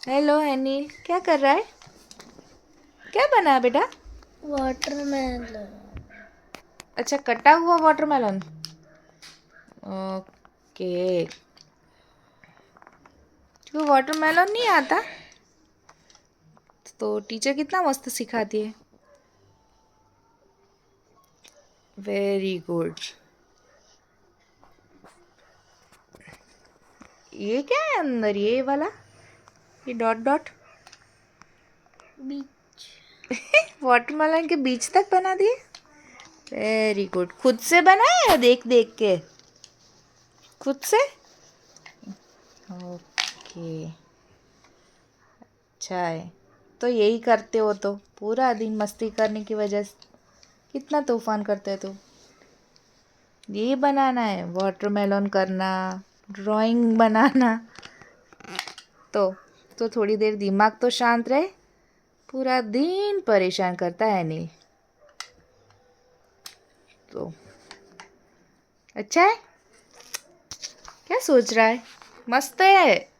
Hello Anil, क्या कर रहा है? क्या बना है बेटा? वाटरमेलन। अच्छा, कटा हुआ वाटरमेलन। ओके। तो वाटरमेलन नहीं आता तो टीचर कितना मस्त सिखाती है। Very good. ये क्या है अंदर, ये वाला, ये डॉट डॉट? बीच। वाटरमेलन के बीच तक बना दिए। Very good. खुद से बनाया या देख देख के? खुद से। ओके, अच्छा है। तो यही करते हो तो पूरा दिन मस्ती करने की वजह से कितना तूफान करते हो तो। ये बनाना है, वाटरमेलन करना, ड्राइंग बनाना। तो थोड़ी देर दिमाग तो शांत रहे। पूरा दिन परेशान करता है नहीं तो। अच्छा है, क्या सोच रहा है? मस्त है।